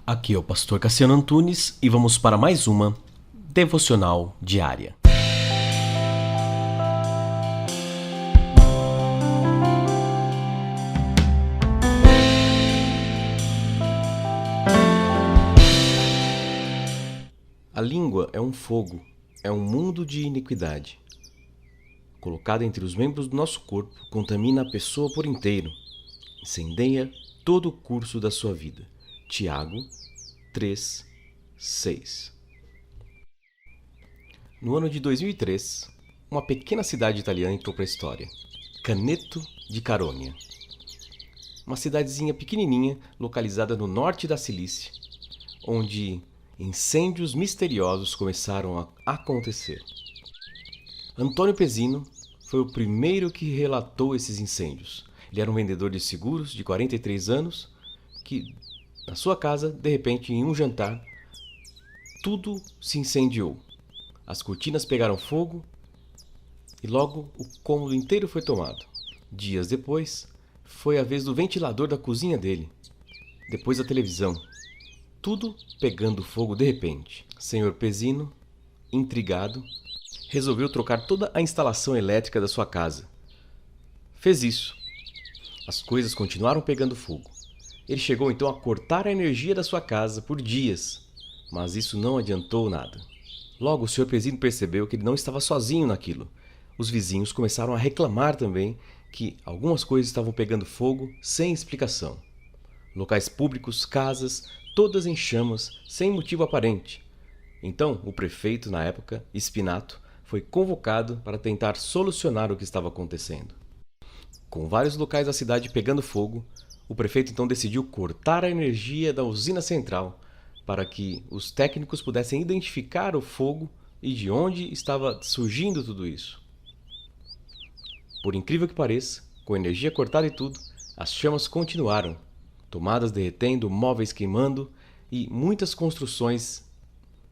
Aqui é o pastor Cassiano Antunes e vamos para mais uma devocional diária. A língua é um fogo, é um mundo de iniquidade. Colocada entre os membros do nosso corpo, contamina a pessoa por inteiro, incendeia todo o curso da sua vida. Tiago 3:6. No ano de 2003, uma pequena cidade italiana entrou para a história, Caneto di Caronia. Uma cidadezinha pequenininha, localizada no norte da Cilícia, onde incêndios misteriosos começaram a acontecer. Antônio Pezzino foi o primeiro que relatou esses incêndios. Ele era um vendedor de seguros de 43 anos que, na sua casa, de repente, em um jantar, tudo se incendiou. As cortinas pegaram fogo e logo o cômodo inteiro foi tomado. Dias depois, foi a vez do ventilador da cozinha dele. Depois a televisão. Tudo pegando fogo de repente. Senhor Pezzino, intrigado, resolveu trocar toda a instalação elétrica da sua casa. Fez isso. As coisas continuaram pegando fogo. Ele chegou então a cortar a energia da sua casa por dias, mas isso não adiantou nada. Logo o Sr. Pezzino percebeu que ele não estava sozinho naquilo. Os vizinhos começaram a reclamar também que algumas coisas estavam pegando fogo sem explicação. Locais públicos, casas, todas em chamas, sem motivo aparente. Então o prefeito, na época, Spinato, foi convocado para tentar solucionar o que estava acontecendo. Com vários locais da cidade pegando fogo, o prefeito então decidiu cortar a energia da usina central para que os técnicos pudessem identificar o fogo e de onde estava surgindo tudo isso. Por incrível que pareça, com a energia cortada e tudo, as chamas continuaram, tomadas derretendo, móveis queimando e muitas construções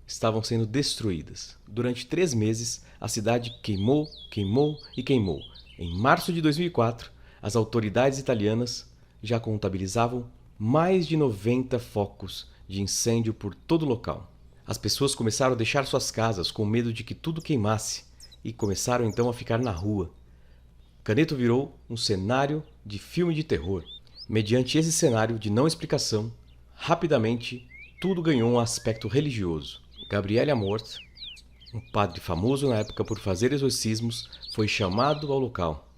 estavam sendo destruídas. Durante 3 meses, a cidade queimou, queimou e queimou. Em março de 2004, as autoridades italianas já contabilizavam mais de 90 focos de incêndio por todo o local. As pessoas começaram a deixar suas casas com medo de que tudo queimasse e começaram então a ficar na rua. Caneto virou um cenário de filme de terror. Mediante esse cenário de não explicação, rapidamente tudo ganhou um aspecto religioso. Gabriele Amorth, um padre famoso na época por fazer exorcismos, foi chamado ao local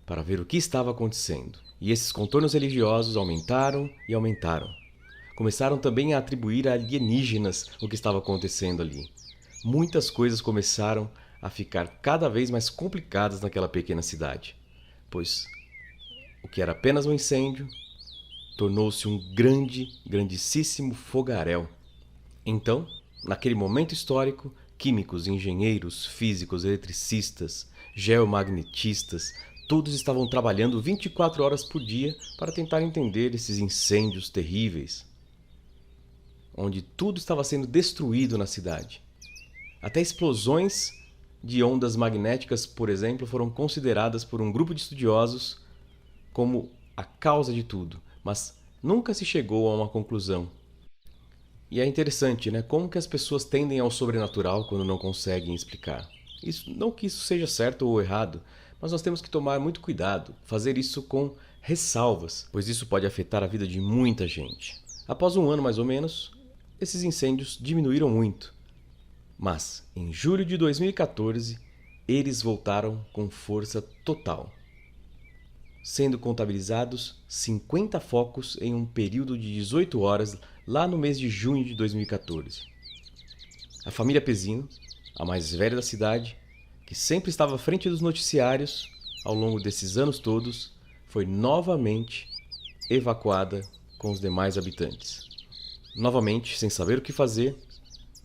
para ver o que estava acontecendo. E esses contornos religiosos aumentaram e aumentaram. Começaram também a atribuir a alienígenas o que estava acontecendo ali. Muitas coisas começaram a ficar cada vez mais complicadas naquela pequena cidade, pois o que era apenas um incêndio tornou-se um grandíssimo fogaréu. Então, naquele momento histórico, químicos, engenheiros, físicos, eletricistas, geomagnetistas, todos estavam trabalhando 24 horas por dia para tentar entender esses incêndios terríveis, onde tudo estava sendo destruído na cidade. Até explosões de ondas magnéticas, por exemplo, foram consideradas por um grupo de estudiosos como a causa de tudo, mas nunca se chegou a uma conclusão. E é interessante, né? Como que as pessoas tendem ao sobrenatural quando não conseguem explicar. Não que isso seja certo ou errado, mas nós temos que tomar muito cuidado, fazer isso com ressalvas, pois isso pode afetar a vida de muita gente. Após um ano mais ou menos, esses incêndios diminuíram muito. Mas, em julho de 2014, eles voltaram com força total, sendo contabilizados 50 focos em um período de 18 horas lá no mês de junho de 2014. A família Pezzino, a mais velha da cidade, que sempre estava à frente dos noticiários ao longo desses anos todos, foi novamente evacuada com os demais habitantes. Novamente, sem saber o que fazer,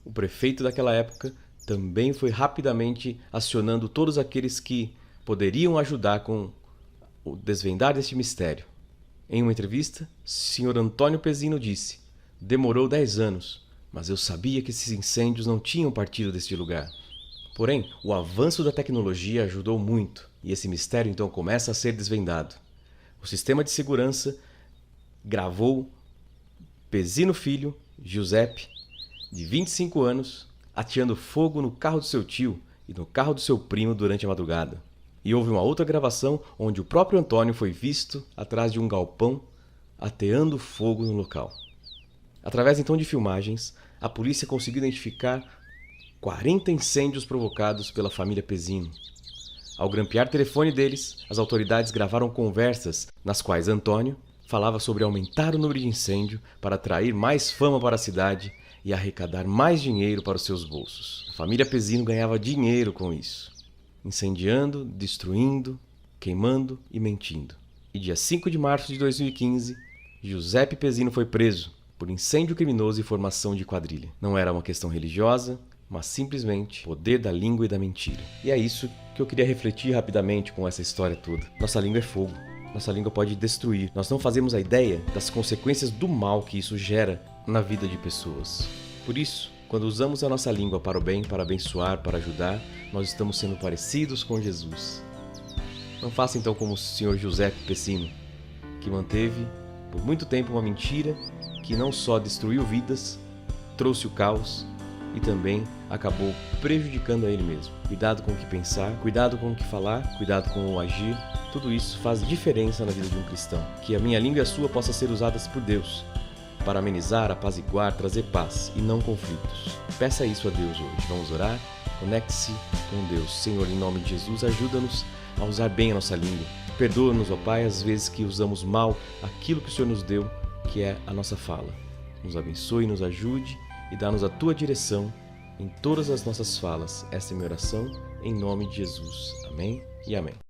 o prefeito daquela época também foi rapidamente acionando todos aqueles que poderiam ajudar com o desvendar deste mistério. Em uma entrevista, Sr. Antônio Pezzino disse: "Demorou 10 anos, mas eu sabia que esses incêndios não tinham partido deste lugar." Porém, o avanço da tecnologia ajudou muito, e esse mistério então começa a ser desvendado. O sistema de segurança gravou Pezzino Filho Giuseppe, de 25 anos, ateando fogo no carro do seu tio e no carro do seu primo durante a madrugada. E houve uma outra gravação onde o próprio Antônio foi visto atrás de um galpão ateando fogo no local. Através então de filmagens, a polícia conseguiu identificar 40 incêndios provocados pela família Pezzino. Ao grampear o telefone deles, as autoridades gravaram conversas nas quais Antônio falava sobre aumentar o número de incêndio para atrair mais fama para a cidade e arrecadar mais dinheiro para os seus bolsos. A família Pezzino ganhava dinheiro com isso, incendiando, destruindo, queimando e mentindo. E dia 5 de março de 2015, Giuseppe Pezzino foi preso por incêndio criminoso e formação de quadrilha. Não era uma questão religiosa, mas simplesmente poder da língua e da mentira. E é isso que eu queria refletir rapidamente com essa história toda. Nossa língua é fogo. Nossa língua pode destruir. Nós não fazemos a ideia das consequências do mal que isso gera na vida de pessoas. Por isso, quando usamos a nossa língua para o bem, para abençoar, para ajudar, nós estamos sendo parecidos com Jesus. Não faça então como o Sr. Giuseppe Pezzino, que manteve por muito tempo uma mentira que não só destruiu vidas, trouxe o caos e também acabou prejudicando a ele mesmo. Cuidado com o que pensar, cuidado com o que falar, cuidado com o agir. Tudo isso faz diferença na vida de um cristão. Que a minha língua e a sua possam ser usadas por Deus para amenizar, apaziguar, trazer paz e não conflitos. Peça isso a Deus hoje. Vamos orar? Conecte-se com Deus. Senhor, em nome de Jesus, ajuda-nos a usar bem a nossa língua. Perdoa-nos, ó Pai, às vezes que usamos mal aquilo que o Senhor nos deu, que é a nossa fala. Nos abençoe, nos ajude e dá-nos a Tua direção em todas as nossas falas. Essa é a minha oração, em nome de Jesus. Amém e amém.